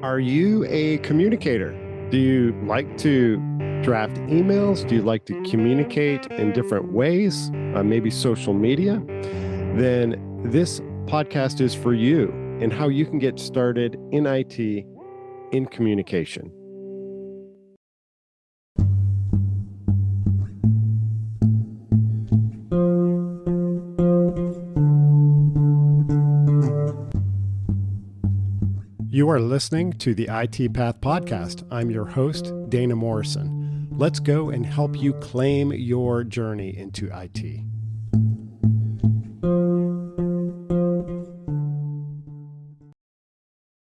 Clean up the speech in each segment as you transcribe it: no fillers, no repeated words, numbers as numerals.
Are you a communicator? Do you like to draft emails? Do you like to communicate in different ways, maybe social media? Then this podcast is for you and how you can get started in IT in communication. You are listening to the IT Path Podcast. I'm your host, Dana Morrison. Let's go and help you claim your journey into IT.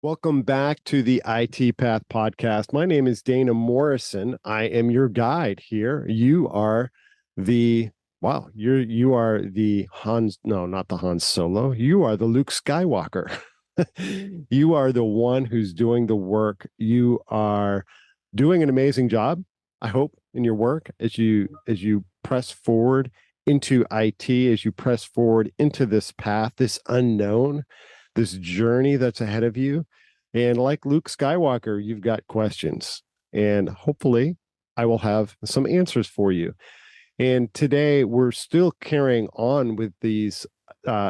Welcome back to the IT Path Podcast. My name is Dana Morrison. I am your guide here. You are the you are the Hans, no, not the Han Solo. You are the Luke Skywalker. You are the one who's doing the work. You are doing an amazing job, I hope, in your work as you press forward into IT, as you press forward into this path, this unknown, this journey that's ahead of you. And like Luke Skywalker, you've got questions, and hopefully I will have some answers for you. And today we're still carrying on with these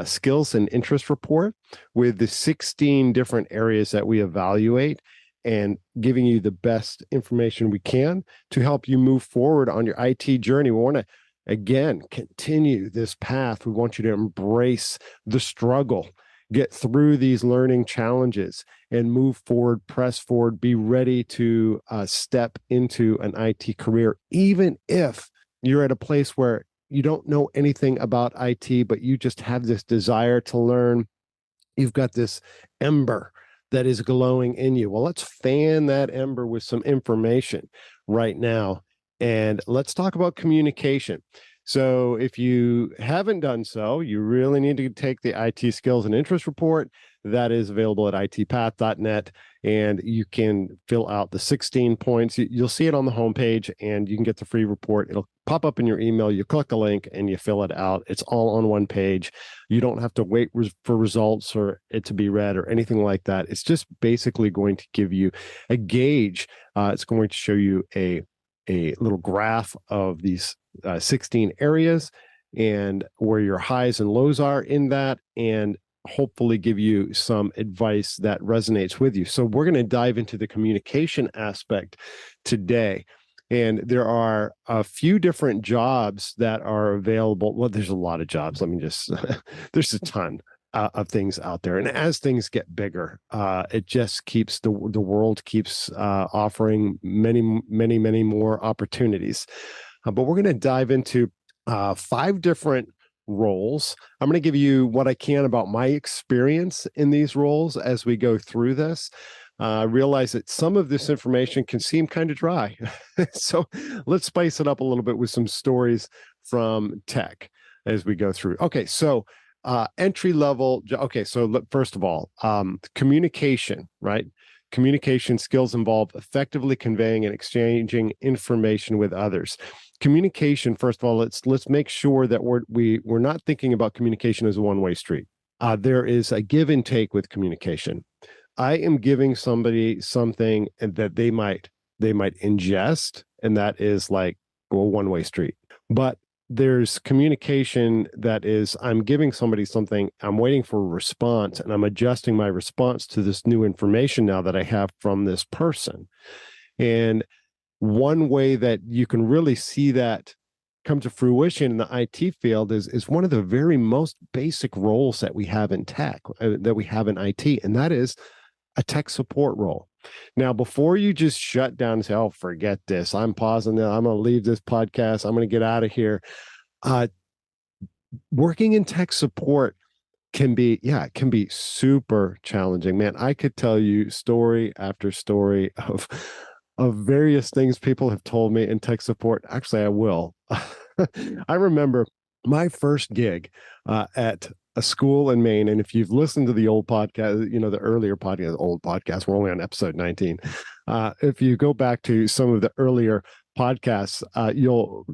skills and interest report with the 16 different areas that we evaluate and giving you the best information we can to help you move forward on your IT journey. We want to, again, continue this path. We want you to embrace the struggle, get through these learning challenges and move forward, press forward, be ready to step into an IT career, even if you're at a place where you don't know anything about IT, but you just have this desire to learn. You've got this ember that is glowing in you. Well, let's fan that ember with some information right now. And let's talk about communication. So if you haven't done so, you really need to take the IT skills and interest report. That is available at itpath.net, and you can fill out the 16 points. You'll see it on the homepage, and you can get the free report. It'll pop up in your email. You click a link, and you fill it out. It's all on one page. You don't have to wait for results or it to be read or anything like that. It's just basically going to give you a gauge. It's going to show you a little graph of these 16 areas and where your highs and lows are in that, and hopefully give you some advice that resonates with you. So we're going to dive into the communication aspect today. And there are a few different jobs that are available. Well, there's a lot of jobs. Let me just, there's a ton of things out there. And as things get bigger, it just keeps, the world keeps offering many more opportunities. But we're going to dive into 5 different roles. I'm going to give you what I can about my experience in these roles as we go through this. Realize that some of this information can seem kind of dry. So let's spice it up a little bit with some stories from tech as we go through. Okay, so entry level. Okay, so look, first of all, communication, right? Communication skills involve effectively conveying and exchanging information with others. Communication, first of all, let's make sure that we're not thinking about communication as a one-way street. There is a give and take with communication. I am giving somebody something that they might ingest, and that is like a one-way street. But there's communication that is, I'm giving somebody something, I'm waiting for a response, and I'm adjusting my response to this new information now that I have from this person. And one way that you can really see that come to fruition in the IT field is one of the very most basic roles that we have in tech, that we have in IT, and that is a tech support role. Now, before you just shut down and say, oh, forget this, I'm pausing now, I'm going to leave this podcast, I'm going to get out of here. Working in tech support can be super challenging, man. I could tell you story after story of various things people have told me in tech support. Actually, I will. I remember my first gig at a school in Maine. And if you've listened to the old podcast, the earlier podcast, old podcast, we're only on episode 19. If you go back to some of the earlier podcasts, you'll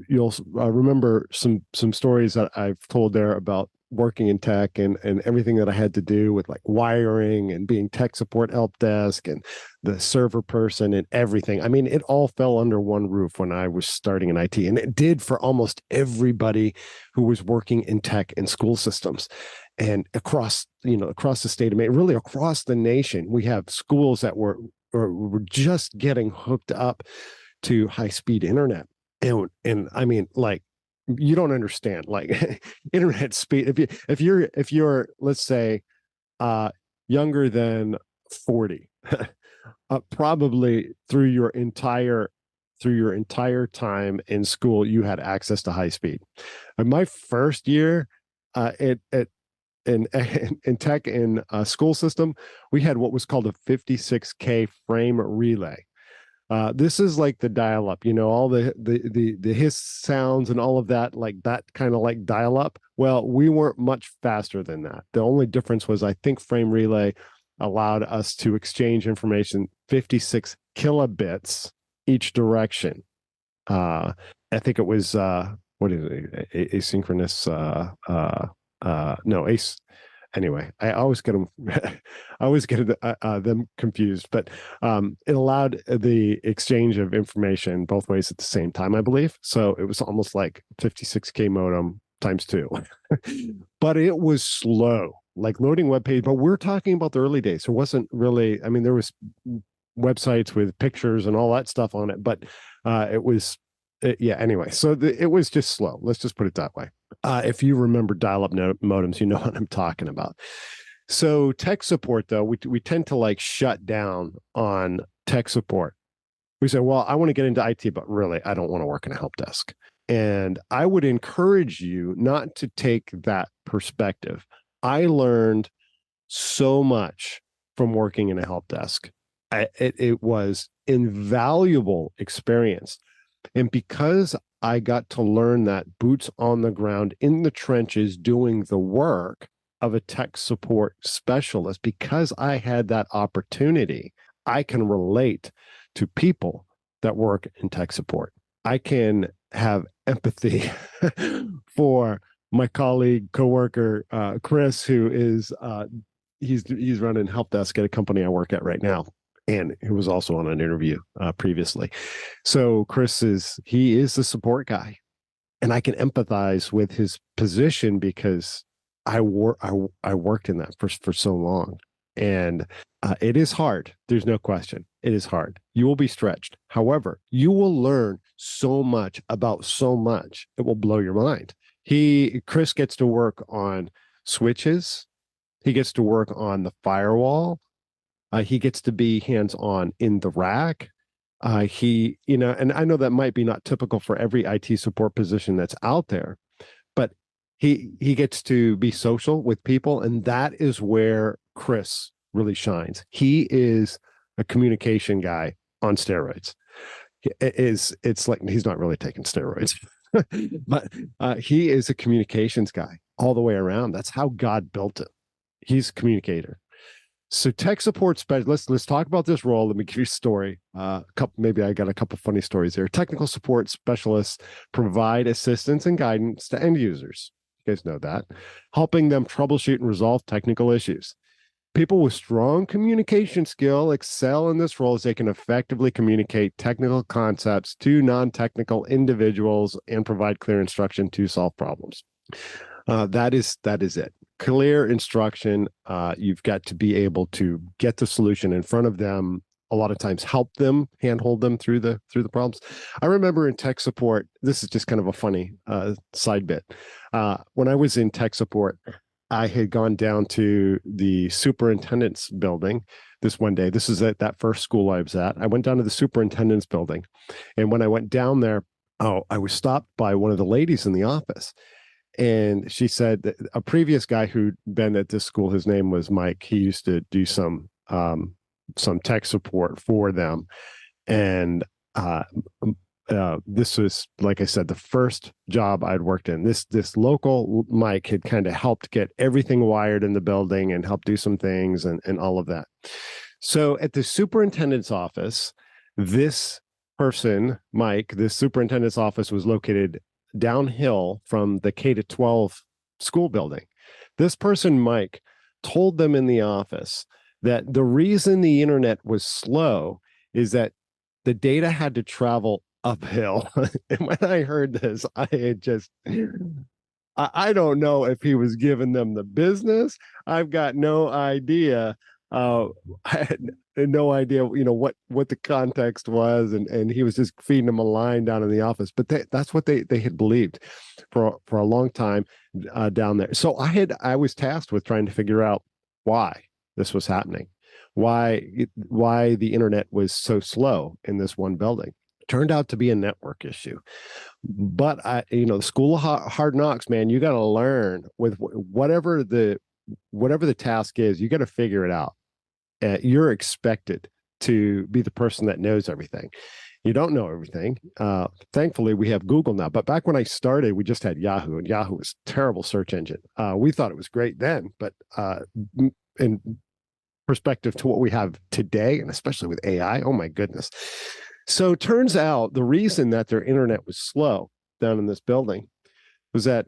remember some stories that I've told there about working in tech and everything that I had to do with like wiring and being tech support help desk and the server person and everything. I mean, it all fell under one roof when I was starting in IT, and it did for almost everybody who was working in tech and school systems. And across the state of Maine, really across the nation, we have schools that were just getting hooked up to high speed internet. And I mean, like, you don't understand like internet speed. If you're let's say uh younger than 40, probably through your entire time in school, you had access to high speed. In my first year, it in tech in school system, we had what was called a 56K frame relay. This is like the dial-up, all the hiss sounds and all of that, like that kind of like dial-up. Well, we weren't much faster than that. The only difference was I think frame relay allowed us to exchange information 56 kilobits each direction. I think it was what is it? Asynchronous no, ace anyway, I always get them I always get them confused, but it allowed the exchange of information both ways at the same time, I believe. So it was almost like 56K modem times two. But it was slow, like loading web page. But we're talking about the early days. There wasn't really, I mean, there was websites with pictures and all that stuff on it, but yeah, anyway, so it was just slow. Let's just put it that way. If you remember dial-up modems, you know what I'm talking about. So tech support, though, we tend to like shut down on tech support. We say, well, I want to get into IT, but really, I don't want to work in a help desk. And I would encourage you not to take that perspective. I learned so much from working in a help desk. It was invaluable experience. And because I got to learn that boots on the ground in the trenches doing the work of a tech support specialist, because I had that opportunity, I can relate to people that work in tech support. I can have empathy for my colleague, coworker, Chris, who is he's running help desk at a company I work at right now, and who was also on an interview previously. So Chris is the support guy, and I can empathize with his position because I worked in that for so long, and it is hard. There's no question. It is hard. You will be stretched. However, you will learn so much about so much. It will blow your mind. Chris gets to work on switches. He gets to work on the firewall. He gets to be hands-on in the rack. And I know that might be not typical for every IT support position that's out there, but he gets to be social with people, and that is where Chris really shines. He is a communication guy on steroids. It's like he's not really taking steroids, but he is a communications guy all the way around. That's how God built him. He's a communicator. So tech support specialist, let's talk about this role. Let me give you a story. Maybe I got a couple funny stories here. Technical support specialists provide assistance and guidance to end users. You guys know that. Helping them troubleshoot and resolve technical issues. People with strong communication skill excel in this role as they can effectively communicate technical concepts to non-technical individuals and provide clear instruction to solve problems. That is it. Clear instruction. You've got to be able to get the solution in front of them. A lot of times, help them, handhold them through the problems. I remember in tech support. This is just kind of a funny side bit. When I was in tech support, I had gone down to the superintendent's building this one day. This is at that first school I was at. I went down to the superintendent's building, and when I went down there, I was stopped by one of the ladies in the office. And she said that a previous guy who'd been at this school, his name was Mike. He used to do some tech support for them. And this was, like I said, the first job I'd worked in. This local Mike had kind of helped get everything wired in the building and helped do some things and all of that. So at the superintendent's office, this person, Mike, this superintendent's office was located downhill from the K-12 school building. This person, Mike, told them in the office that the reason the internet was slow is that the data had to travel uphill. And when I heard this, I had just, I don't know if he was giving them the business. I've got no idea. I had no idea, what the context was, and he was just feeding them a line down in the office. But that's what they had believed for a long time down there. So I was tasked with trying to figure out why this was happening, why the internet was so slow in this one building. Turned out to be a network issue. But the school of hard knocks, man, you got to learn with whatever the task is. You got to figure it out. You're expected to be the person that knows everything. You don't know everything. Thankfully, we have Google now. But back when I started, we just had Yahoo, and Yahoo was a terrible search engine. We thought it was great then, but in perspective to what we have today, and especially with AI, oh my goodness. So it turns out the reason that their internet was slow down in this building was that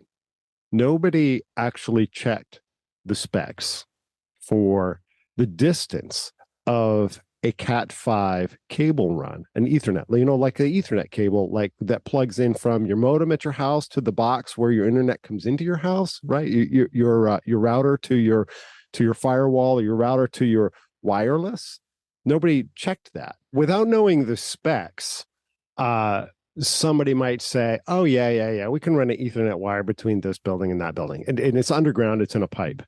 nobody actually checked the specs for the distance of a Cat5 cable run, an Ethernet, like the Ethernet cable, like that plugs in from your modem at your house to the box where your internet comes into your house, right? Your router to your firewall, or your router to your wireless. Nobody checked that. Without knowing the specs, somebody might say, oh, yeah, we can run an Ethernet wire between this building and that building. And it's underground, it's in a pipe.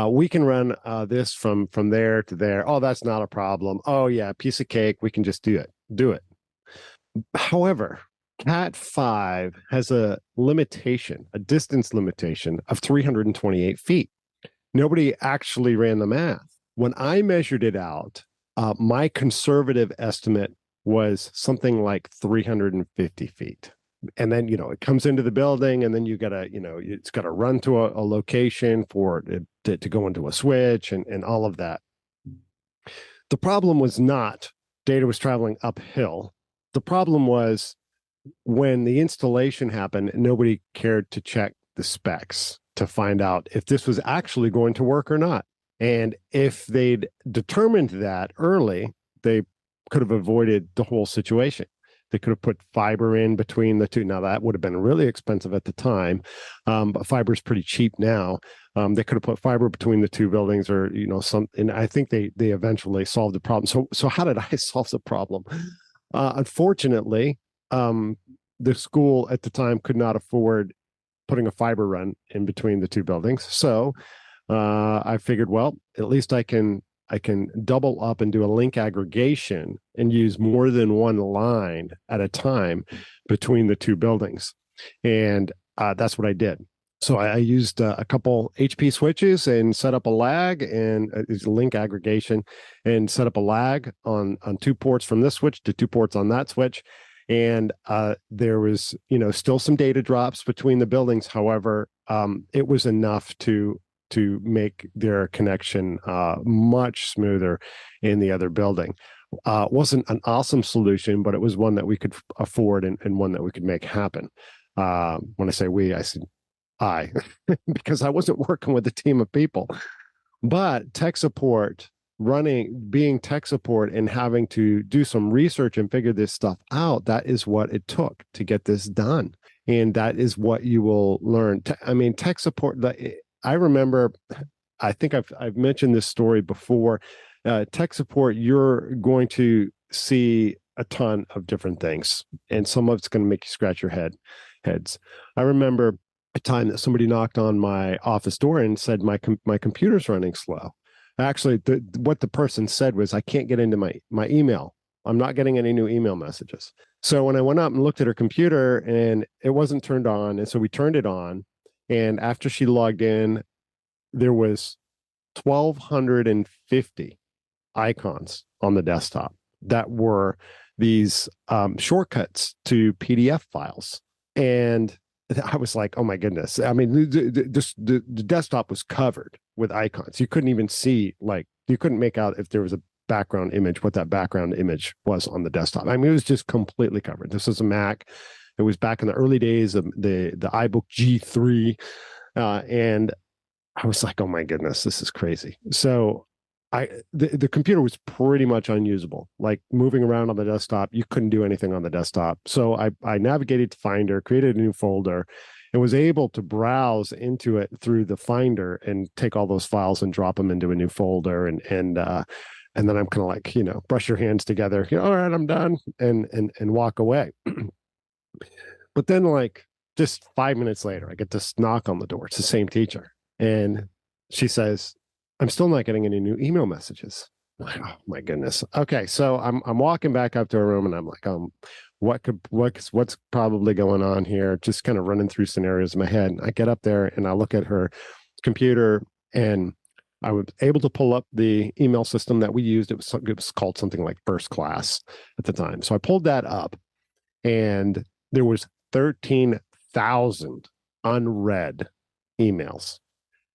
We can run this from there to there. Oh, that's not a problem. Oh, yeah, piece of cake. We can just do it. However, Cat5 has a distance limitation of 328 feet. Nobody actually ran the math. When I measured it out, my conservative estimate was something like 350 feet. And then, it comes into the building, and then it's got to run to a location for it to go into a switch and all of that. The problem was not data was traveling uphill. The problem was when the installation happened, nobody cared to check the specs to find out if this was actually going to work or not. And if they'd determined that early, they could have avoided the whole situation. They could have put fiber in between the two. Now, that would have been really expensive at the time, but fiber is pretty cheap now. They could have put fiber between the two buildings, or and I think they eventually solved the problem. So how did I solve the problem? Unfortunately, the school at the time could not afford putting a fiber run in between the two buildings. So I figured, well, at least I can double up and do a link aggregation and use more than one line at a time between the two buildings. And that's what I did. So I used a couple HP switches and set up a lag and link aggregation, and set up a lag on 2 ports from this switch to 2 ports on that switch. And there was, still some data drops between the buildings. However, it was enough to make their connection much smoother in the other building. Wasn't an awesome solution, but it was one that we could afford, and one that we could make happen. When I say we, I said I, because I wasn't working with a team of people. But tech support, being tech support and having to do some research and figure this stuff out, that is what it took to get this done. And that is what you will learn. Tech support, I remember, I think I've mentioned this story before. Tech support, you're going to see a ton of different things, and some of it's going to make you scratch your heads. I remember a time that somebody knocked on my office door and said my computer's running slow. Actually, what the person said was, I can't get into my email. I'm not getting any new email messages. So when I went up and looked at her computer, and it wasn't turned on, and so we turned it on. And after she logged in, there was 1,250 icons on the desktop that were these shortcuts to PDF files. And I was like, oh my goodness. The desktop was covered with icons. You couldn't even see, you couldn't make out if there was a background image, what that background image was on the desktop. It was just completely covered. This was a Mac. It was back in the early days of the iBook G3. And I was like, oh my goodness, this is crazy. So the computer was pretty much unusable. Like moving around on the desktop, you couldn't do anything on the desktop. So I navigated to Finder, created a new folder, and was able to browse into it through the Finder and take all those files and drop them into a new folder. And then I'm kind of like, brush your hands together, all right, I'm done, and walk away. But then, like, just 5 minutes later, I get this knock on the door. It's the same teacher. And she says, I'm still not getting any new email messages. Like, oh my goodness. Okay. So I'm walking back up to her room and I'm like, what's probably going on here? Just kind of running through scenarios in my head. I get up there and I look at her computer and I was able to pull up the email system that we used. It was called something like First Class at the time. So I pulled that up and there was 13,000 unread emails.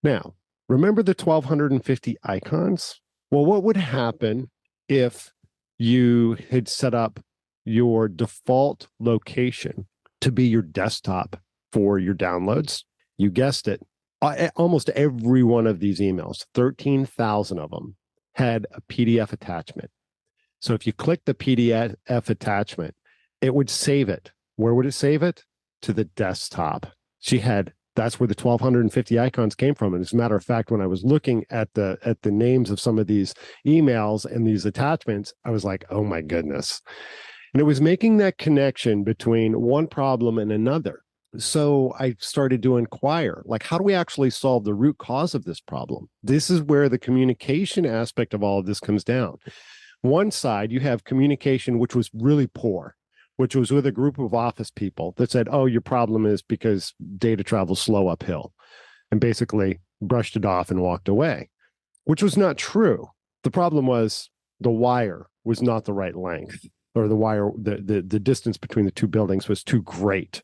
Now, remember the 1,250 icons? Well, what would happen if you had set up your default location to be your desktop for your downloads? You guessed it. Almost every one of these emails, 13,000 of them, had a PDF attachment. So if you click the PDF attachment, it would save it. Where would it save it? To the desktop. That's where the 1,250 icons came from. And as a matter of fact, when I was looking at the names of some of these emails and these attachments, I was like, oh my goodness. And it was making that connection between one problem and another. So I started to inquire, like, how do we actually solve the root cause of this problem? This is where the communication aspect of all of this comes down. One side, you have communication, which was really poor, which was with a group of office people that said, oh, your problem is because data travels slow uphill, and basically brushed it off and walked away, which was not true. The problem was the wire was not the right length, or the distance between the two buildings was too great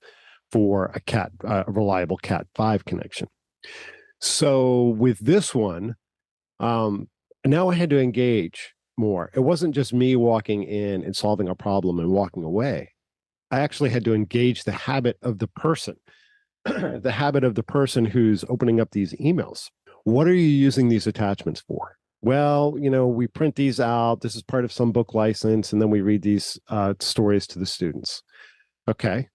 for a reliable Cat 5 connection. So with this one, now I had to engage more. It wasn't just me walking in and solving a problem and walking away. I actually had to engage the habit of the person, the habit of the person who's opening up these emails. What are you using these attachments for? Well, we print these out. This is part of some book license, and then we read these stories to the students. Okay.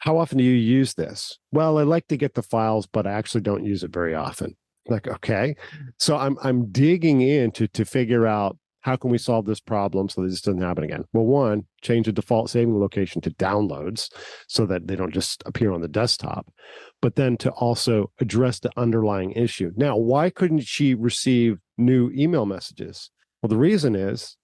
How often do you use this? Well, I like to get the files, but I actually don't use it very often. Like, okay. So I'm digging in to figure out how can we solve this problem so that this doesn't happen again. Well, one, change the default saving location to downloads so that they don't just appear on the desktop, but then to also address the underlying issue. Now, why couldn't she receive new email messages? Well, the reason is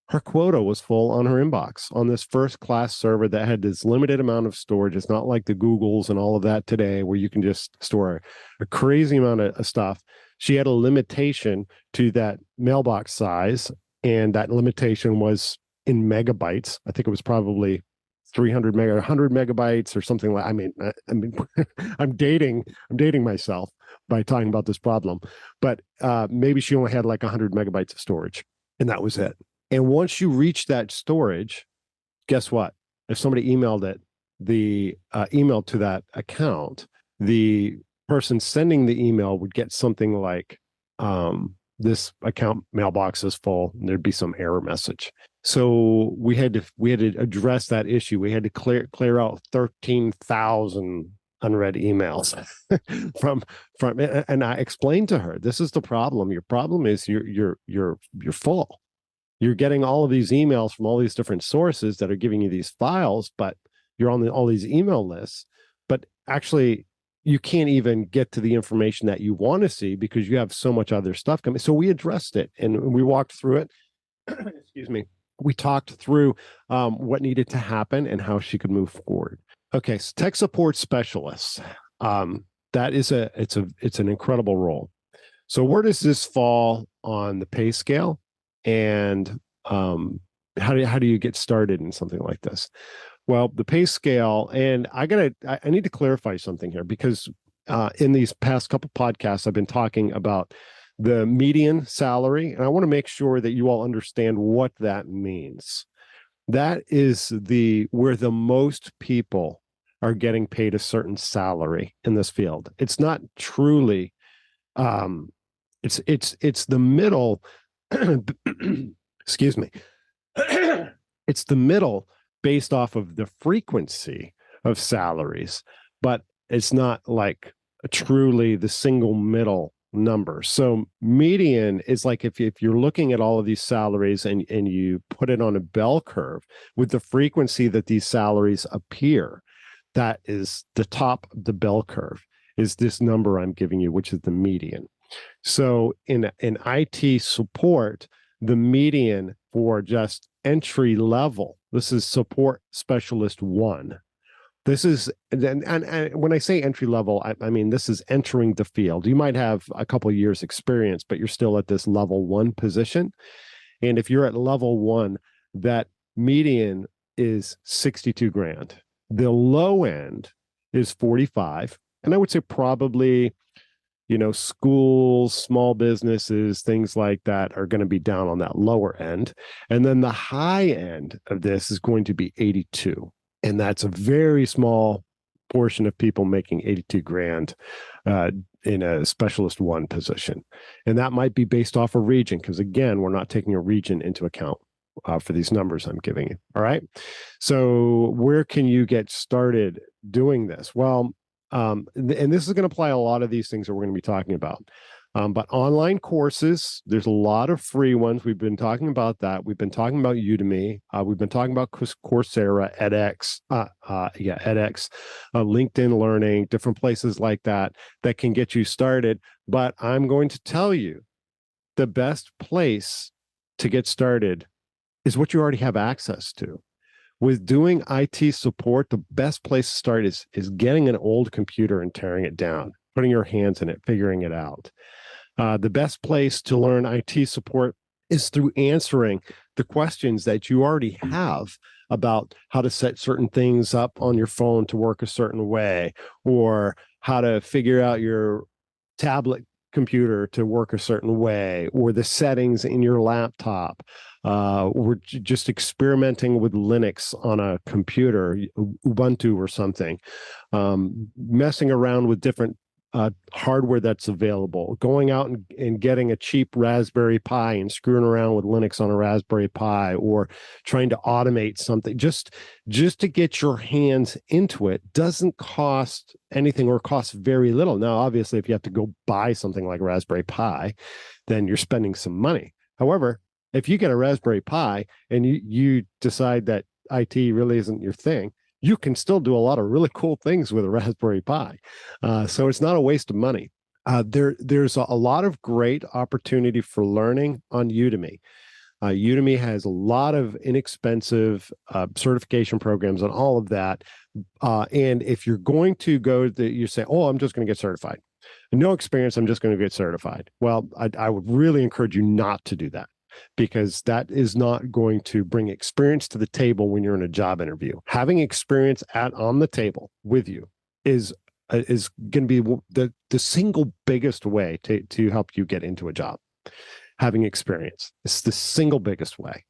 her quota was full on her inbox on this First Class server that had this limited amount of storage. It's not like the Googles and all of that today where you can just store a crazy amount of stuff. She had a limitation to that mailbox size, and that limitation was in megabytes. I think it was probably 100 megabytes or something like. I mean, I'm dating myself by talking about this problem, but maybe she only had like 100 megabytes of storage, and that was it. And once you reach that storage, guess what? If somebody emailed it, the email to that account, the person sending the email would get something like, this account mailbox is full, and there'd be some error message. So we had to address that issue. We had to clear out 13,000 unread emails from, and I explained to her, this is the problem. Your problem is you're full. You're getting all of these emails from all these different sources that are giving you these files, but you're on all these email lists, but actually you can't even get to the information that you want to see because you have so much other stuff coming. So we addressed it and we walked through it. Excuse me. We talked through what needed to happen and how she could move forward. Okay, so tech support specialists. That is it's an incredible role. So where does this fall on the pay scale? And how do you get started in something like this? Well, the pay scale, and I need to clarify something here because in these past couple podcasts, I've been talking about the median salary, and I want to make sure that you all understand what that means. That is where the most people are getting paid a certain salary in this field. It's not truly it's the middle excuse me. It's the middle based off of the frequency of salaries, but it's not like truly the single middle number. So median is like if you're looking at all of these salaries and you put it on a bell curve with the frequency that these salaries appear, that is the top of the bell curve is this number I'm giving you, which is the median. So in IT support, the median for just entry level, this is support specialist one. This is, and when I say entry level, I mean, this is entering the field. You might have a couple of years experience, but you're still at this level one position. And if you're at level one, that median is 62 grand. The low end is 45. And I would say probably, schools, small businesses, things like that are going to be down on that lower end. And then the high end of this is going to be 82. And that's a very small portion of people making 82 grand in a specialist one position. And that might be based off a region, because again, we're not taking a region into account for these numbers I'm giving you. All right. So where can you get started doing this? Well, and this is going to apply a lot of these things that we're going to be talking about. But online courses, there's a lot of free ones. We've been talking about that. We've been talking about Udemy. We've been talking about Coursera, edX, LinkedIn Learning, different places like that can get you started. But I'm going to tell you, the best place to get started is what you already have access to. With doing IT support, the best place to start is getting an old computer and tearing it down, putting your hands in it, figuring it out. The best place to learn IT support is through answering the questions that you already have about how to set certain things up on your phone to work a certain way, or how to figure out your tablet computer to work a certain way, or the settings in your laptop. We're just experimenting with Linux on a computer, Ubuntu or something, messing around with different hardware that's available, going out and getting a cheap Raspberry Pi and screwing around with Linux on a Raspberry Pi, or trying to automate something just to get your hands into it doesn't cost anything, or costs very little. Now, obviously, if you have to go buy something like a Raspberry Pi, then you're spending some money. However, if you get a Raspberry Pi and you decide that IT really isn't your thing, you can still do a lot of really cool things with a Raspberry Pi. So it's not a waste of money. There's a lot of great opportunity for learning on Udemy. Udemy has a lot of inexpensive certification programs and all of that. And if you're going to you say, oh, I'm just going to get certified. No experience, I'm just going to get certified. Well, I would really encourage you not to do that, because that is not going to bring experience to the table when you're in a job interview. Having experience on the table with you is going to be the single biggest way to help you get into a job. Having experience is the single biggest way.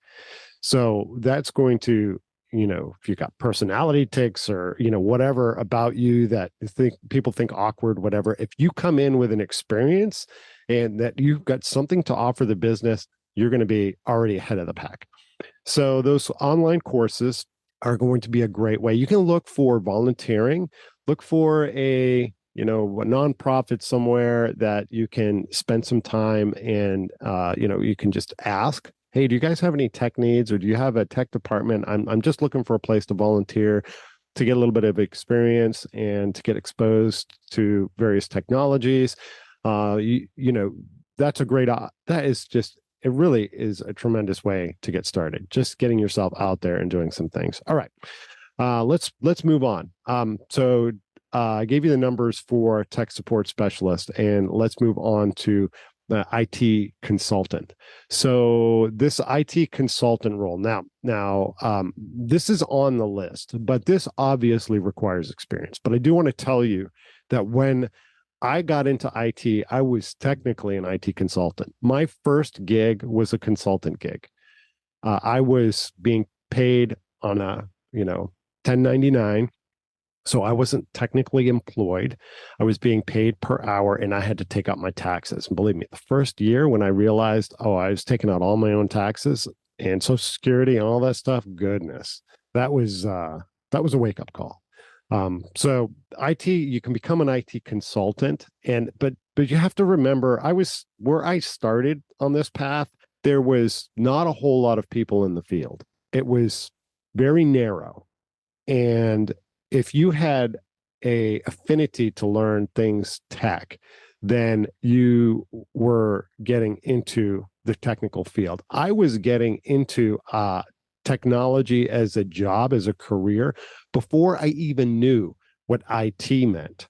So that's going to, if you got personality tics or, whatever about you that people think awkward, whatever, if you come in with an experience and that you've got something to offer the business, you're going to be already ahead of the pack. So those online courses are going to be a great way. You can look for volunteering, look for a nonprofit somewhere that you can spend some time, and you can just ask, hey, do you guys have any tech needs, or do you have a tech department? I'm just looking for a place to volunteer, to get a little bit of experience and to get exposed to various technologies. That's a great, it really is a tremendous way to get started. Just getting yourself out there and doing some things. All right. Let's move on. So I gave you the numbers for tech support specialist, and let's move on to the IT consultant. So this IT consultant role now, this is on the list, but this obviously requires experience. But I do want to tell you that when I got into IT, I was technically an IT consultant. My first gig was a consultant gig. I was being paid on a 1099 So I wasn't technically employed. I was being paid per hour and I had to take out my taxes. And believe me, the first year when I realized, oh, I was taking out all my own taxes and Social Security and all that stuff, goodness, that was a wake-up call. So IT, you can become an IT consultant, and but you have to remember, I was where I started on this path, there was not a whole lot of people in the field. It was very narrow. And if you had a affinity to learn things tech, then you were getting into the technical field. I was getting into technology as a job, as a career, before I even knew what IT meant.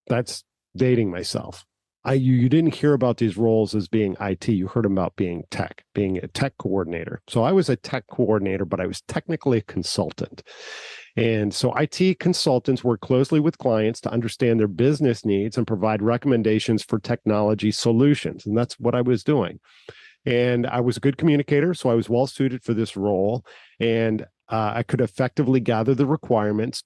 That's dating myself. You didn't hear about these roles as being IT. You heard about being tech, being a tech coordinator. So I was a tech coordinator, but I was technically a consultant. And so IT consultants work closely with clients to understand their business needs and provide recommendations for technology solutions. And that's what I was doing. And I was a good communicator, so I was well suited for this role. And I could effectively gather the requirements.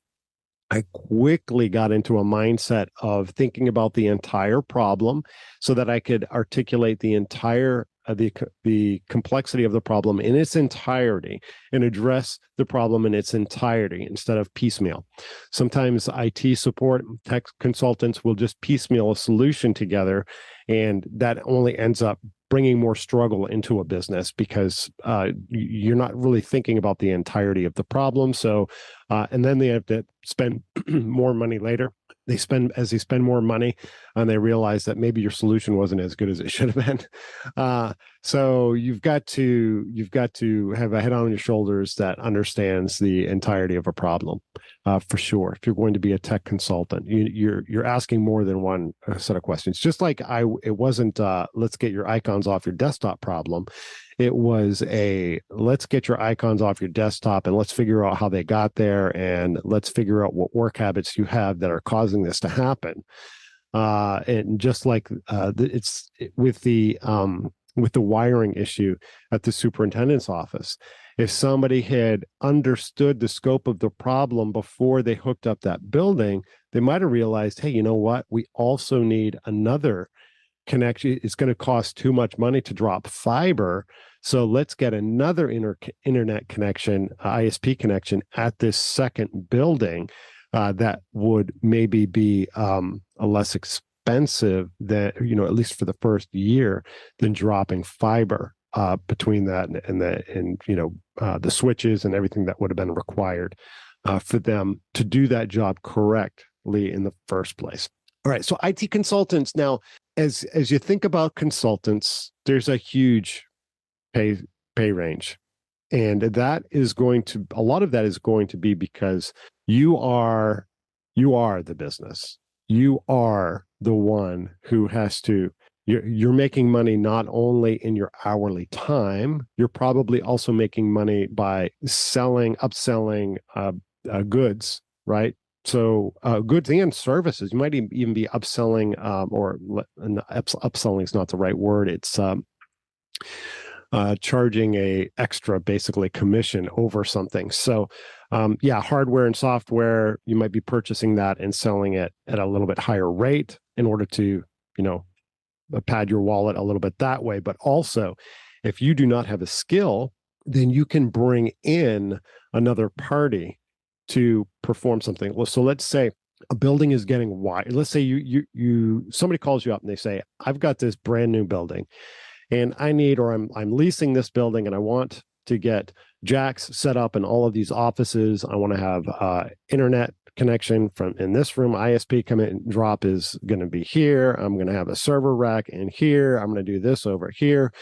I quickly got into a mindset of thinking about the entire problem so that I could articulate the entire the complexity of the problem in its entirety and address the problem in its entirety instead of piecemeal. Sometimes IT support tech consultants will just piecemeal a solution together, and that only ends up bringing more struggle into a business because you're not really thinking about the entirety of the problem. So, and then they have to spend more money later. They spend more money, and they realize that maybe your solution wasn't as good as it should have been. So you've got to have a head on your shoulders that understands the entirety of a problem, for sure. If you're going to be a tech consultant, you're asking more than one set of questions. Just like it wasn't let's get your icons off your desktop problem. It was a let's get your icons off your desktop and let's figure out how they got there and let's figure out what work habits you have that are causing this to happen. And just like it's with the wiring issue at the superintendent's office, if somebody had understood the scope of the problem before they hooked up that building, they might have realized, hey, you know what? We also need another connection. It's going to cost too much money to drop fiber. So let's get another internet connection, ISP connection at this second building that would maybe be a less expensive than, at least for the first year, than dropping fiber between that and the switches and everything that would have been required for them to do that job correctly in the first place. All right. So IT consultants now, as you think about consultants, there's a huge pay range. And that is a lot of that is going to be because you are the business. You are the one who has to, you're making money not only in your hourly time, you're probably also making money by upselling goods, right? So goods and services. You might even be upselling, upselling is not the right word. It's charging a extra, basically, commission over something. So hardware and software, you might be purchasing that and selling it at a little bit higher rate in order to, pad your wallet a little bit that way. But also, if you do not have a skill, then you can bring in another party to perform something. Well, so let's say a building is getting wide. Let's say somebody calls you up and they say, I've got this brand new building and I'm leasing this building and I want to get jacks set up in all of these offices. I want to have internet connection from in this room. ISP come in, drop is going to be here. I'm going to have a server rack in here. I'm going to do this over here.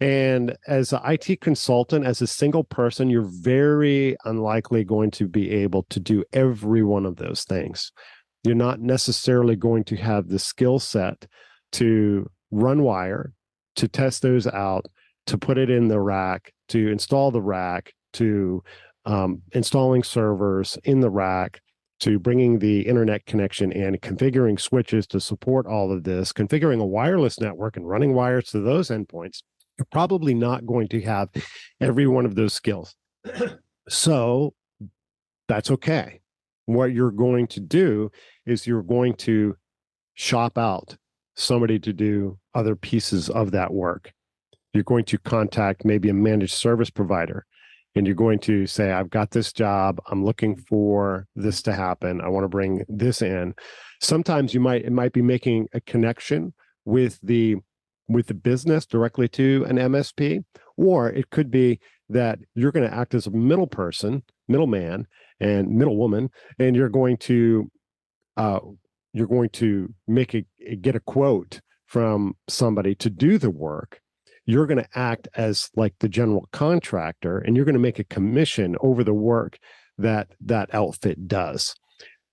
And as an IT consultant, as a single person, you're very unlikely going to be able to do every one of those things. You're not necessarily going to have the skill set to run wire, to test those out, to put it in the rack, to install the rack, to installing servers in the rack, to bringing the internet connection and configuring switches to support all of this, configuring a wireless network and running wires to those endpoints. You're probably not going to have every one of those skills. So that's okay. what you're going to do is you're going to shop out somebody to do other pieces of that work. You're going to contact maybe a managed service provider, and you're going to say, I've got this job. I'm looking for this to happen. I want to bring this in. Sometimes it might be making a connection with the business directly to an MSP, or it could be that you're going to act as a middleman, and middlewoman, and you're going to get a quote from somebody to do the work. You're going to act as like the general contractor, and you're going to make a commission over the work that outfit does.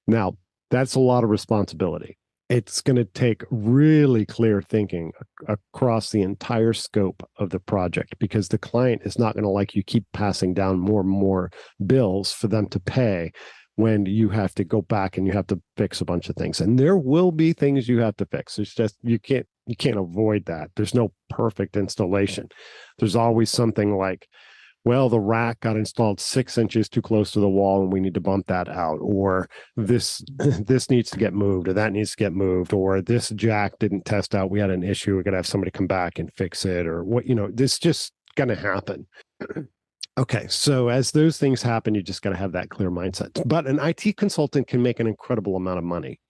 Now, that's a lot of responsibility. It's going to take really clear thinking across the entire scope of the project, because the client is not going to like you keep passing down more and more bills for them to pay when you have to go back and you have to fix a bunch of things. And there will be things you have to fix. It's just you can't avoid that. There's no perfect installation. There's always something like, well, the rack got installed 6 inches too close to the wall and we need to bump that out, or this needs to get moved, or that needs to get moved, or this jack didn't test out, we had an issue, we're going to have somebody come back and fix it, or what, this just going to happen. Okay, so as those things happen, you just got to have that clear mindset. But an IT consultant can make an incredible amount of money.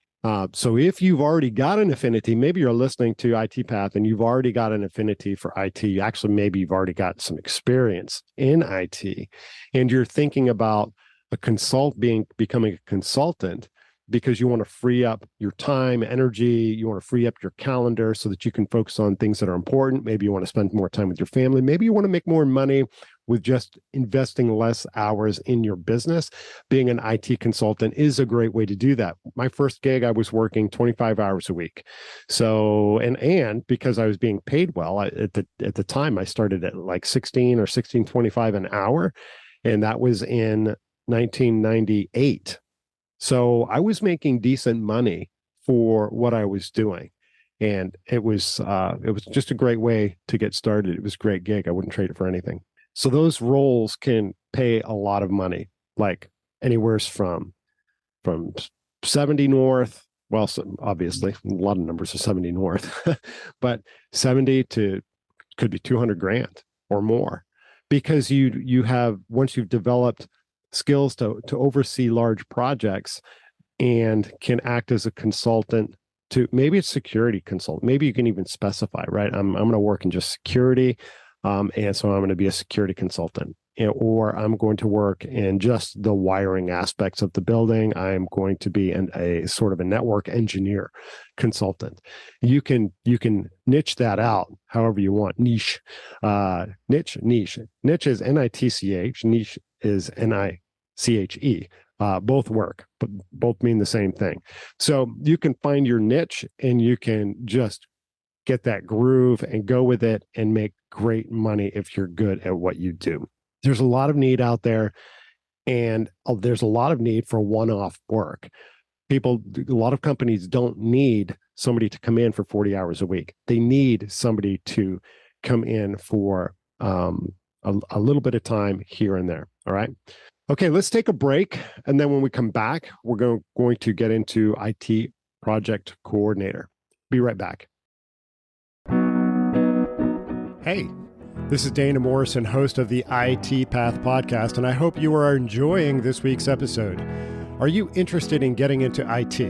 So if you've already got an affinity, maybe you're listening to IT Path and you've already got an affinity for IT. Actually, maybe you've already got some experience in IT, and you're thinking about becoming a consultant because you want to free up your time, energy, you want to free up your calendar so that you can focus on things that are important. Maybe you want to spend more time with your family. Maybe you want to make more money with just investing less hours in your business. Being an IT consultant is a great way to do that. My first gig, I was working 25 hours a week. So, and because I was being paid well, at the time I started at like 16 or 16.25 an hour, and that was in 1998. So I was making decent money for what I was doing. And it was just a great way to get started. It was a great gig. I wouldn't trade it for anything. So those roles can pay a lot of money, like anywhere from 70 north. Well, obviously, a lot of numbers are 70 north, but 70 to could be 200 grand or more, because you have, once you've developed skills to oversee large projects and can act as a consultant to, maybe it's security consultant. Maybe you can even specify, right? I'm going to work in just security. And so I'm going to be a security consultant, or I'm going to work in just the wiring aspects of the building. I'm going to be a sort of a network engineer consultant. You can niche that out however you want. Niche is NITCH. Niche is NICHE. Both work, but both mean the same thing. So you can find your niche and you can just get that groove and go with it and make great money if you're good at what you do. There's a lot of need out there, and there's a lot of need for one-off work. A lot of companies don't need somebody to come in for 40 hours a week. They need somebody to come in for a little bit of time here and there. All right. Okay, let's take a break. And then when we come back, we're going to get into IT project coordinator. Be right back. Hey, this is Dana Morrison, host of the IT Path podcast, and I hope you are enjoying this week's episode. Are you interested in getting into IT?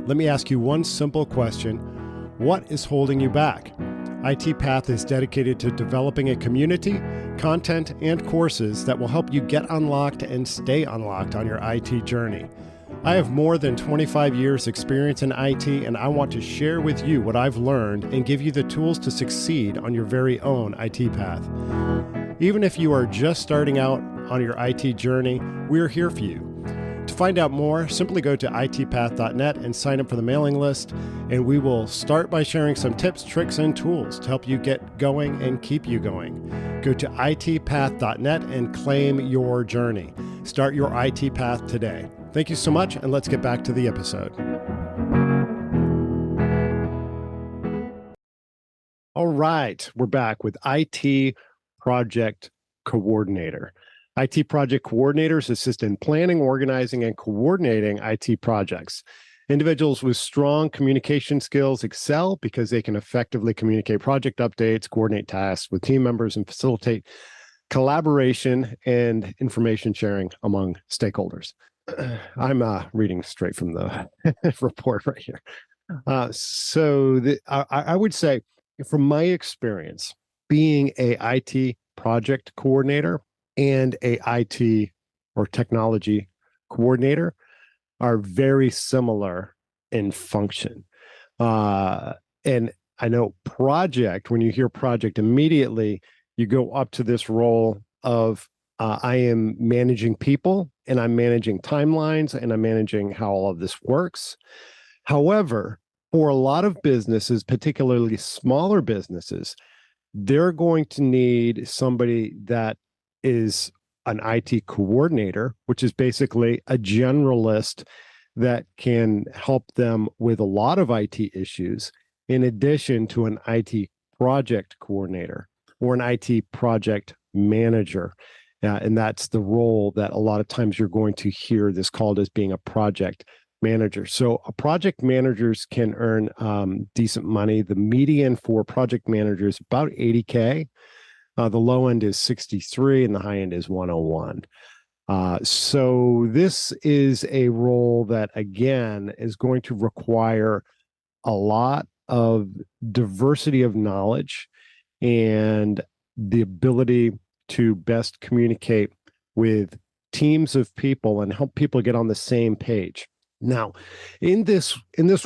Let me ask you one simple question. What is holding you back? IT Path is dedicated to developing a community, content, and courses that will help you get unlocked and stay unlocked on your IT journey. I have more than 25 years experience in IT, and I want to share with you what I've learned and give you the tools to succeed on your very own IT path. Even if you are just starting out on your IT journey, we're here for you. To find out more, simply go to itpath.net and sign up for the mailing list, and we will start by sharing some tips, tricks, and tools to help you get going and keep you going. Go to itpath.net and claim your journey. Start your IT path today. Thank you so much, and let's get back to the episode. All right, we're back with IT project coordinator. IT project coordinators assist in planning, organizing, and coordinating IT projects. Individuals with strong communication skills excel because they can effectively communicate project updates, coordinate tasks with team members, and facilitate collaboration and information sharing among stakeholders. I'm reading straight from the report right here. I would say, from my experience, being a IT project coordinator and a IT or technology coordinator are very similar in function. And I know project, when you hear project, immediately you go up to this role of I am managing people and I'm managing timelines and I'm managing how all of this works. However, for a lot of businesses, particularly smaller businesses, they're going to need somebody that is an IT coordinator, which is basically a generalist that can help them with a lot of IT issues, in addition to an IT project coordinator or an IT project manager. And that's the role that a lot of times you're going to hear this called as being a project manager. So project managers can earn decent money. The median for project managers about 80K. The low end is 63 and the high end is 101. So this is a role that, again, is going to require a lot of diversity of knowledge and the ability to best communicate with teams of people and help people get on the same page. Now, in this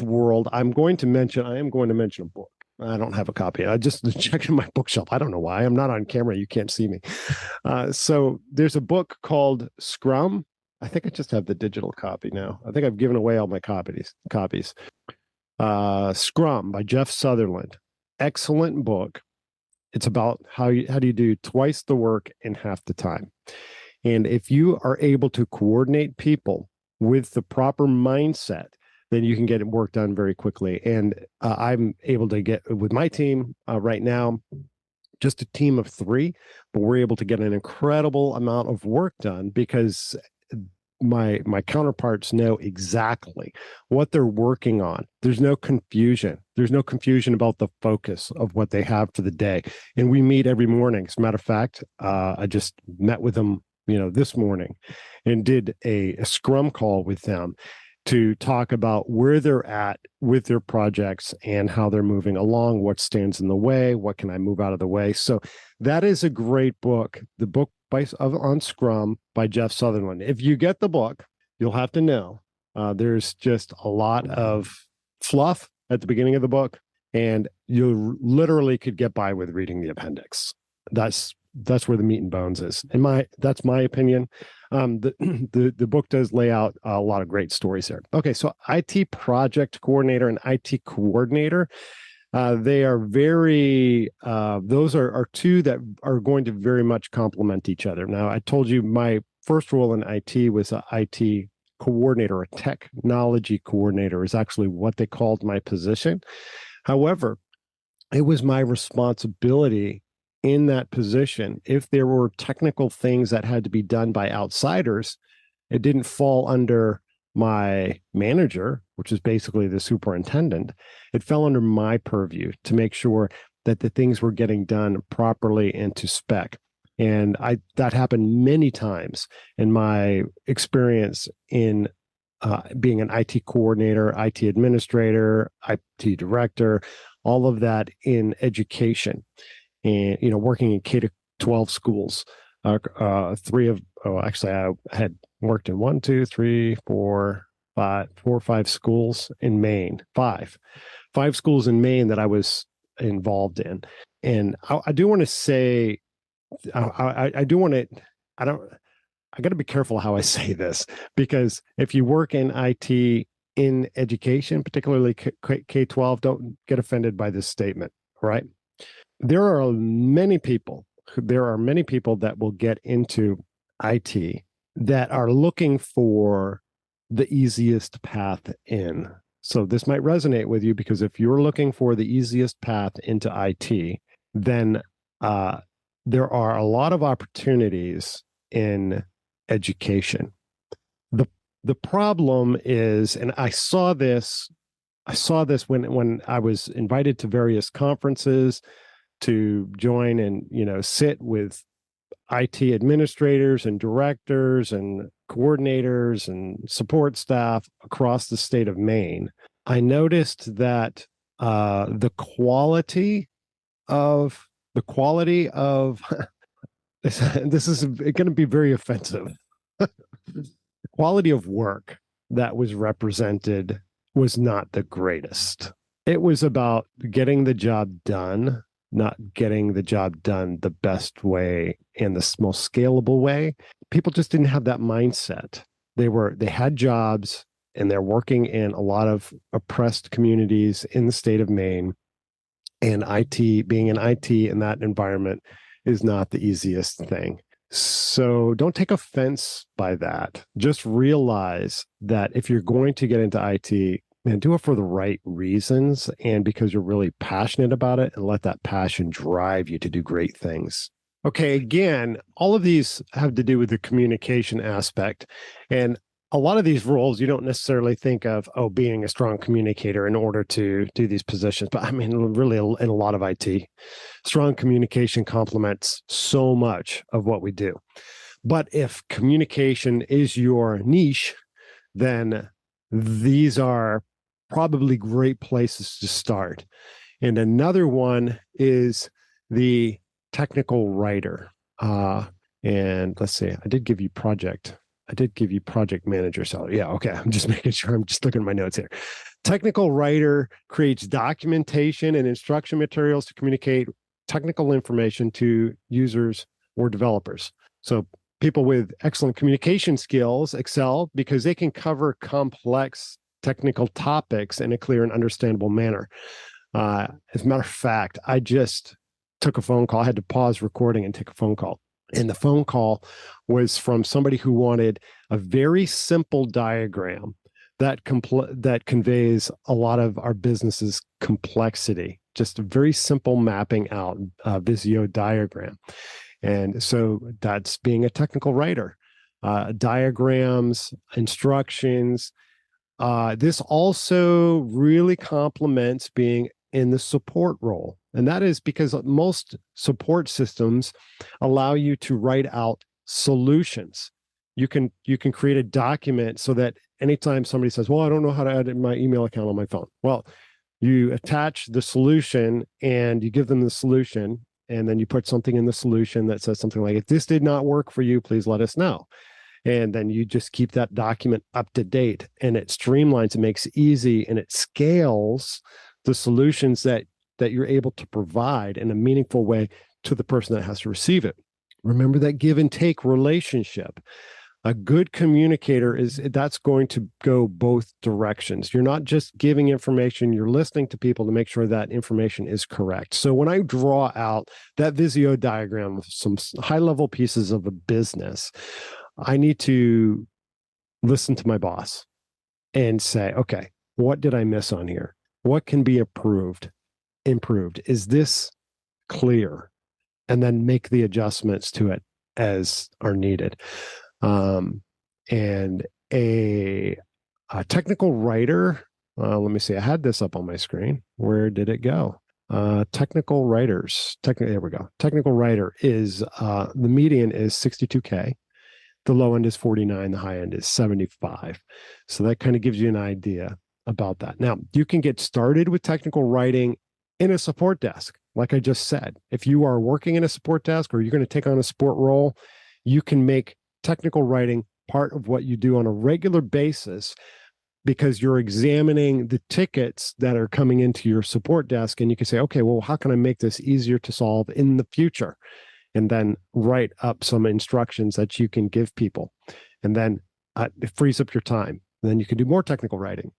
world, I am going to mention a book. I don't have a copy. I just checked in my bookshelf. I don't know why. I'm not on camera. You can't see me. So there's a book called Scrum. I think I just have the digital copy now. I think I've given away all my copies. Scrum by Jeff Sutherland. Excellent book. It's about how do you do twice the work in half the time. And if you are able to coordinate people with the proper mindset, then you can get work done very quickly. And I'm able to get with my team right now, just a team of 3, but we're able to get an incredible amount of work done because my counterparts know exactly what they're working on. There's no confusion. There's no confusion about the focus of what they have for the day. And we meet every morning. As a matter of fact, I just met with them, this morning and did a scrum call with them to talk about where they're at with their projects and how they're moving along, what stands in the way, what can I move out of the way. So that is a great book, the book on Scrum by Jeff Sutherland. If you get the book, you'll have to know there's just a lot of fluff at the beginning of the book, and you literally could get by with reading the appendix. That's where the meat and bones is. That's my opinion. The book does lay out a lot of great stories there. Okay, so IT project coordinator and IT coordinator, they are very, those are two that are going to very much complement each other. Now, I told you my first role in IT was an IT coordinator, a technology coordinator is actually what they called my position. However, it was my responsibility in that position. If there were technical things that had to be done by outsiders, it didn't fall under my manager, which is basically the superintendent. It fell under my purview to make sure that the things were getting done properly and to spec. And that happened many times in my experience in being an IT coordinator, IT administrator, IT director, all of that in education. And working in K-12 schools, I had worked in 1, 2, 3, 4, 5, 4 or 5 schools in Maine. Five schools in Maine that I was involved in. And I do want to say, I got to be careful how I say this, because if you work in IT in education, particularly K-12, don't get offended by this statement, right? There are many people that will get into IT that are looking for the easiest path in. So this might resonate with you, because if you're looking for the easiest path into IT, then there are a lot of opportunities in education. The problem is, and I saw this when I was invited to various conferences to join and sit with IT administrators and directors and coordinators and support staff across the state of Maine. I noticed that the quality of this is going to be very offensive. The quality of work that was represented was not the greatest. It was about getting the job done, not getting the job done the best way and the most scalable way. People just didn't have that mindset. They had jobs and they're working in a lot of oppressed communities in the state of Maine. And being in IT in that environment is not the easiest thing. So don't take offense by that. Just realize that if you're going to get into IT, man, do it for the right reasons and because you're really passionate about it, and let that passion drive you to do great things. Okay, again, all of these have to do with the communication aspect. And a lot of these roles, you don't necessarily think of, being a strong communicator in order to do these positions. But I mean, really, in a lot of IT, strong communication complements so much of what we do. But if communication is your niche, then these are probably great places to start. And another one is the technical writer. And let's see, I did give you project manager salary. Yeah, okay. I'm just making sure. I'm just looking at my notes here. Technical writer creates documentation and instruction materials to communicate technical information to users or developers. So people with excellent communication skills excel because they can cover complex technical topics in a clear and understandable manner. As a matter of fact, I just took a phone call. I had to pause recording and take a phone call. And the phone call was from somebody who wanted a very simple diagram that conveys a lot of our business's complexity. Just a very simple mapping out Visio diagram. And so that's being a technical writer. Diagrams, instructions. This also really complements being in the support role. And that is because most support systems allow you to write out solutions. You can create a document so that anytime somebody says, well, I don't know how to add my email account on my phone. Well, you attach the solution and you give them the solution. And then you put something in the solution that says something like, if this did not work for you, please let us know. And then you just keep that document up to date, and it streamlines, it makes it easy, and it scales the solutions that you're able to provide in a meaningful way to the person that has to receive it. Remember that give and take relationship. A good communicator that's going to go both directions. You're not just giving information, you're listening to people to make sure that information is correct. So when I draw out that Visio diagram of some high-level pieces of a business, I need to listen to my boss and say, okay, what did I miss on here? What can be improved? Is this clear? And then make the adjustments to it as are needed. And a technical writer, let me see, I had this up on my screen. Where did it go? Technical writers, there we go. Technical writer is, the median is 62K. The low end is 49, the high end is 75. So that kind of gives you an idea about that. Now, you can get started with technical writing in a support desk. Like I just said, if you are working in a support desk or you're going to take on a support role, you can make technical writing part of what you do on a regular basis because you're examining the tickets that are coming into your support desk. And you can say, okay, well, how can I make this easier to solve in the future? And then write up some instructions that you can give people. And then it frees up your time. And then you can do more technical writing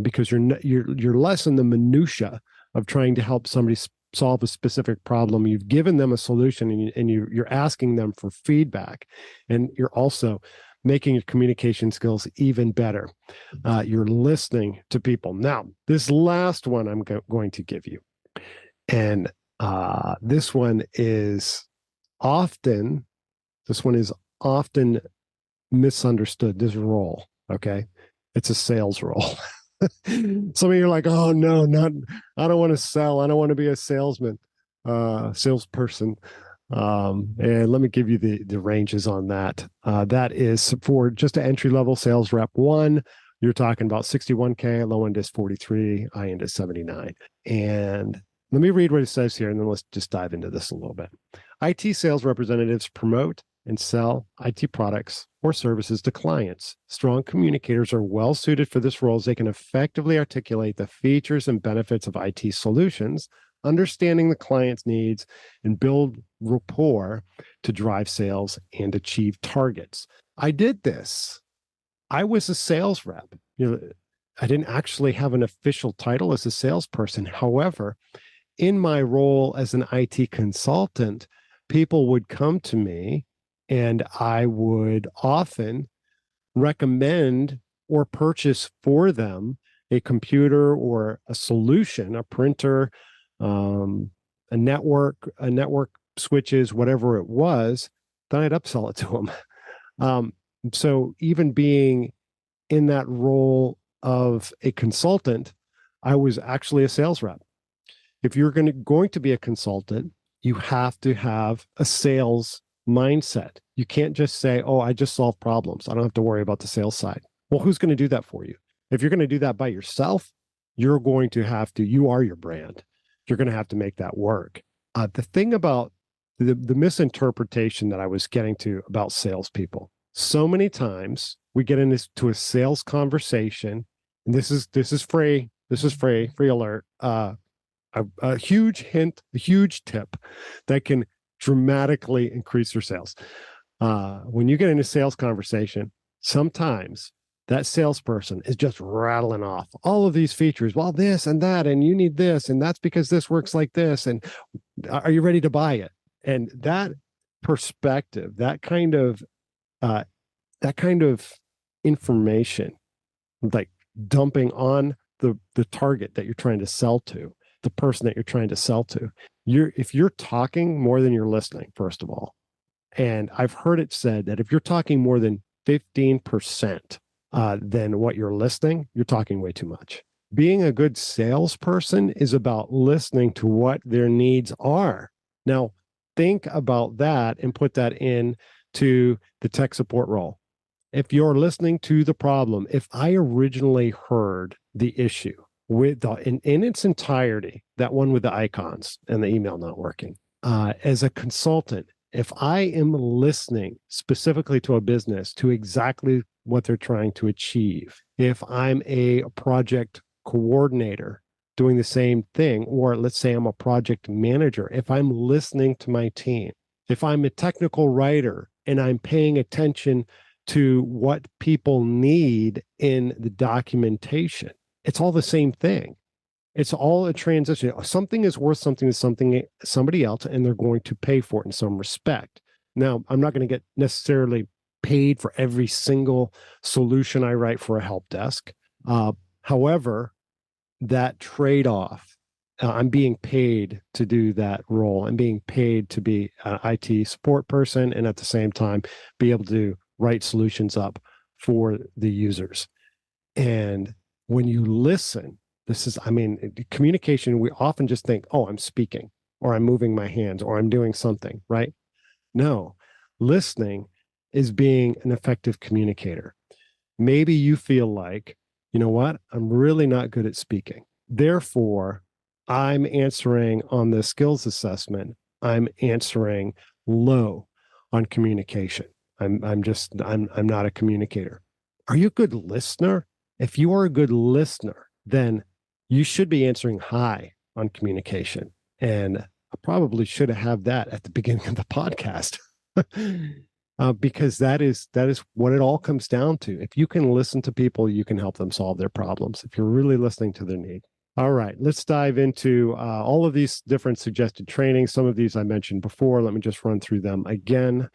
because you're less in the minutia of trying to help somebody solve a specific problem. You've given them a solution and you're asking them for feedback. And you're also making your communication skills even better. You're listening to people. Now, this last one I'm going to give you. And this one is often misunderstood, this role. Okay. It's a sales role. Some of you are like, oh no, not, I don't want to sell. I don't want to be a salesman, salesperson. And let me give you the ranges on that. That is for just an entry level sales rep one, you're talking about 61K, low end is 43, high end is 79. And let me read what it says here, and then let's just dive into this a little bit. IT sales representatives promote and sell IT products or services to clients. Strong communicators are well suited for this role as they can effectively articulate the features and benefits of IT solutions, understanding the client's needs, and build rapport to drive sales and achieve targets. I did this. I was a sales rep. I didn't actually have an official title as a salesperson. However, in my role as an IT consultant, people would come to me and I would often recommend or purchase for them a computer or a solution, a printer, a network switches, whatever it was, then I'd upsell it to them. So even being in that role of a consultant, I was actually a sales rep. If you're going to be a consultant, you have to have a sales mindset. You can't just say, oh, I just solve problems. I don't have to worry about the sales side. Well, who's going to do that for you? If you're going to do that by yourself, you are your brand. You're going to have to make that work. The thing about the misinterpretation that I was getting to about salespeople, so many times we get into a sales conversation, and this is free. This is free alert. A huge hint, a huge tip that can dramatically increase your sales. When you get into sales conversation, sometimes that salesperson is just rattling off all of these features. Well, this and that, and you need this, and that's because this works like this. And are you ready to buy it? And that perspective, that kind of information, like dumping on the target that you're trying to sell to, the person that you're trying to sell to. If you're talking more than you're listening, first of all, and I've heard it said that if you're talking more than 15% than what you're listening, you're talking way too much. Being a good salesperson is about listening to what their needs are. Now, think about that and put that into the tech support role. If you're listening to the problem, if I originally heard the issue with in its entirety, that one with the icons and the email not working, as a consultant, if I am listening specifically to a business, to exactly what they're trying to achieve, if I'm a project coordinator doing the same thing, or let's say I'm a project manager, if I'm listening to my team, if I'm a technical writer and I'm paying attention to what people need in the documentation, it's all the same thing. It's all a transition. Something is worth something to somebody else, and they're going to pay for it in some respect. Now, I'm not going to get necessarily paid for every single solution I write for a help desk. However, that trade-off, I'm being paid to do that role. I'm being paid to be an IT support person, and at the same time, be able to write solutions up for the users. And when you listen, communication, we often just think, oh, I'm speaking, or I'm moving my hands, or I'm doing something, right? No, listening is being an effective communicator. Maybe you feel like, you know what, I'm really not good at speaking. Therefore, I'm answering on the skills assessment, I'm answering low on communication. I'm not a communicator. Are you a good listener? If you are a good listener, then you should be answering high on communication. And I probably should have that at the beginning of the podcast. Because that is what it all comes down to. If you can listen to people, you can help them solve their problems, if you're really listening to their need. All right, let's dive into all of these different suggested trainings. Some of these I mentioned before. Let me just run through them again.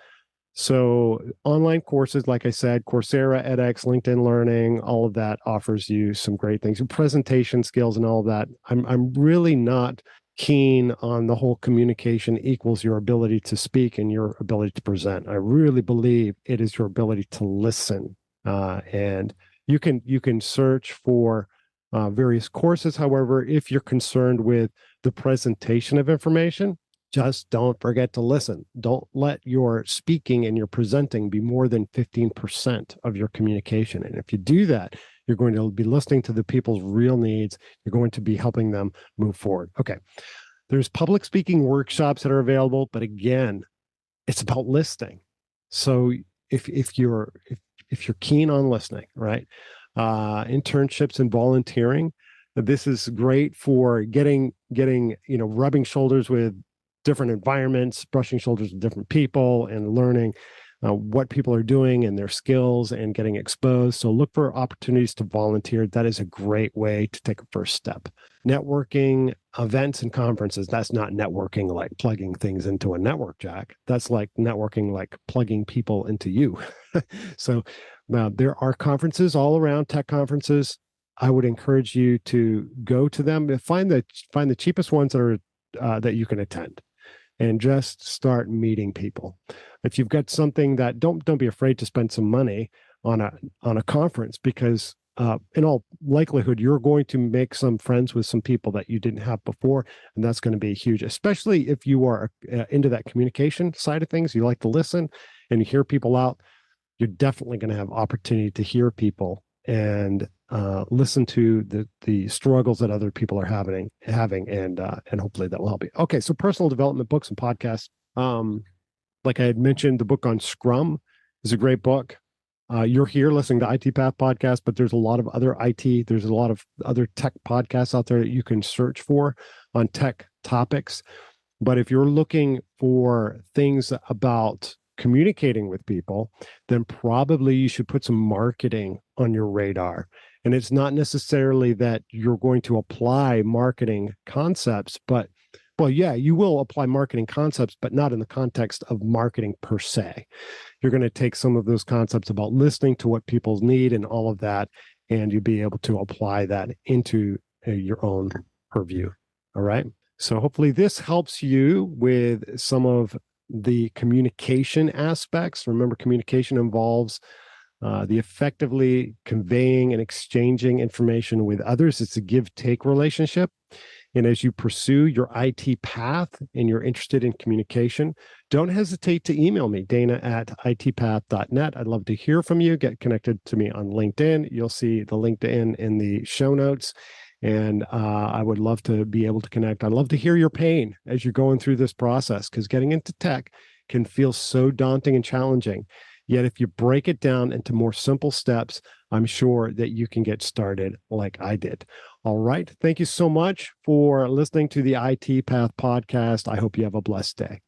So online courses, like I said, Coursera, edX, LinkedIn Learning, all of that offers you some great things. Presentation skills and all of that. I'm really not keen on the whole communication equals your ability to speak and your ability to present. I really believe it is your ability to listen. And you can search for various courses. However, if you're concerned with the presentation of information, just don't forget to listen. Don't let your speaking and your presenting be more than 15% of your communication. And if you do that, you're going to be listening to the people's real needs. You're going to be helping them move forward. Okay. There's public speaking workshops that are available, but again, it's about listening. So if you're keen on listening, right? Internships and volunteering, this is great for getting rubbing shoulders with different environments, brushing shoulders with different people, and learning what people are doing and their skills and getting exposed. So look for opportunities to volunteer. That is a great way to take a first step. Networking, events and conferences, that's not networking like plugging things into a network jack. That's like networking like plugging people into you. So now there are conferences all around, tech conferences. I would encourage you to go to them. Find the cheapest ones that you can attend, and just start meeting people. If you've got something that don't be afraid to spend some money on a conference, because in all likelihood you're going to make some friends with some people that you didn't have before, and that's going to be huge, especially if you are into that communication side of things. You like to listen and you hear people out. You're definitely going to have opportunity to hear people and listen to the struggles that other people are having, and hopefully that will help you. Okay, so personal development books and podcasts. Like I had mentioned, the book on Scrum is a great book. You're here listening to IT Path podcast, but there's a lot of other IT. There's a lot of other tech podcasts out there that you can search for on tech topics. But if you're looking for things about communicating with people, then probably you should put some marketing on your radar. And it's not necessarily that you're going to apply marketing concepts, but well, yeah, you will apply marketing concepts, but not in the context of marketing per se. You're going to take some of those concepts about listening to what people need and all of that, and you'll be able to apply that into your own purview. All right. So hopefully this helps you with some of the communication aspects. Remember, communication involves the effectively conveying and exchanging information with others. It's a give-take relationship. And as you pursue your IT path and you're interested in communication, don't hesitate to email me, dana@itpath.net. I'd love to hear from you. Get connected to me on LinkedIn. You'll see the LinkedIn in the show notes. And I would love to be able to connect. I'd love to hear your pain as you're going through this process, because getting into tech can feel so daunting and challenging. Yet if you break it down into more simple steps, I'm sure that you can get started like I did. All right. Thank you so much for listening to the IT Path podcast. I hope you have a blessed day.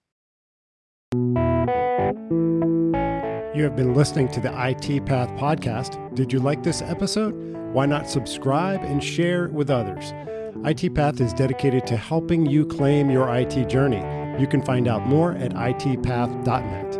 You have been listening to the IT Path podcast. Did you like this episode? Why not subscribe and share it with others? IT Path is dedicated to helping you claim your IT journey. You can find out more at itpath.net.